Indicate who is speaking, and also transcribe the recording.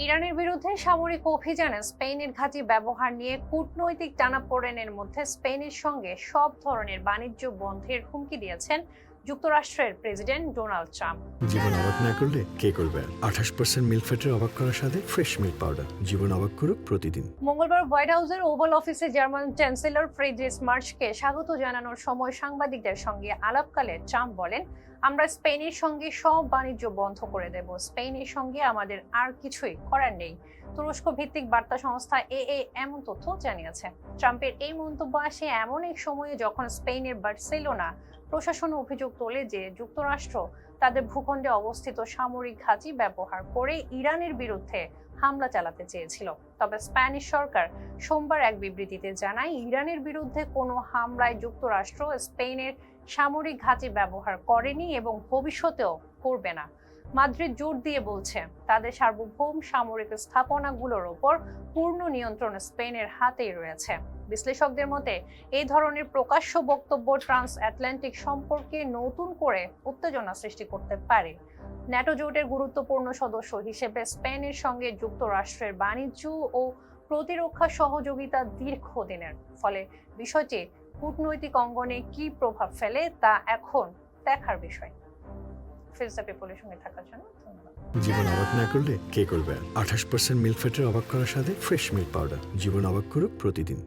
Speaker 1: ইরানের বিরুদ্ধে সামরিক অভিযানে স্পেনের ঘাঁটি ব্যবহার নিয়ে কূটনৈতিক টানাপোড়েনের মধ্যে স্পেনের সঙ্গে সব ধরনের বাণিজ্য বন্ধের হুমকি দিয়েছেন যুক্তরাষ্ট্রের প্রেসিডেন্ট ডোনাল্ড ট্রাম্প।
Speaker 2: জীবন অবাক না করলে কে করবে? 28% মিল্ক ফ্যাটের অবাক করার সাথে ফ্রেশ মিল্ক পাউডার। জীবন অবাক করুক প্রতিদিন।
Speaker 1: মঙ্গলবার হোয়াইট হাউসের ওভাল অফিসে জার্মান চ্যান্সেলর ফ্রিডরিখ মার্চকে স্বাগত জানানোর সময় সাংবাদিকদের সঙ্গে আলাপকালে ট্রাম্প বলেন, আমরা স্পেনের সঙ্গে সব বাণিজ্য বন্ধ করে দেব। স্পেনের সঙ্গে আমাদের আর কিছুই করার নেই। তুরস্ক ভিত্তিক বার্তা সংস্থা এএ এমন তথ্য জানিয়েছে। ট্রাম্পের এই মন্তব্য আসে এমন এক সময়ে যখন স্পেনের বার্সেলোনা প্রশাসন অভিযোগ তোলে যে যুক্তরাষ্ট্র তাদের ভূখণ্ডে অবস্থিত সামরিক ঘাঁটি ব্যবহার করে ইরানের বিরুদ্ধে হামলা চালাতে চেয়েছিল। তবে স্প্যানিশ সরকার সোমবার এক বিবৃতিতে জানায়, ইরানের বিরুদ্ধে কোনো হামলায় যুক্তরাষ্ট্র স্পেনের সামরিক ঘাঁটি ব্যবহার করেনি এবং ভবিষ্যতেও করবে না। মাদ্রিদ জোর দিয়ে বলছে, তাদের সার্বভৌম সামরিক স্থাপনাগুলোর ওপর পূর্ণ নিয়ন্ত্রণ স্পেনের হাতেই রয়েছে। বিশ্লেষকদের মতে এই ধরনের প্রকাশ্য বক্তব্য ট্রান্স আটলান্টিক সম্পর্কে নতুন করে উত্তেজনা সৃষ্টি করতে পারে। ন্যাটো জোটের গুরুত্বপূর্ণ সদস্য হিসেবে স্পেনের সঙ্গে যুক্তরাষ্ট্রের বাণিজ্য ও প্রতিরক্ষা সহযোগিতা দীর্ঘদিনের। ফলে বিষয়টি কূটনৈতিক অঙ্গনে কি প্রভাব ফেলে তা এখন দেখার বিষয়। ফিরোজা পিপলের সঙ্গে থাকার জন্য ধন্যবাদ।
Speaker 2: জীবন অবাক না করলে কে করবে? 28% মিল্ক ফ্যাটের অবাক করার সাথে ফ্রেশ মিল্ক পাউডার। জীবন অবাক করুক প্রতিদিন।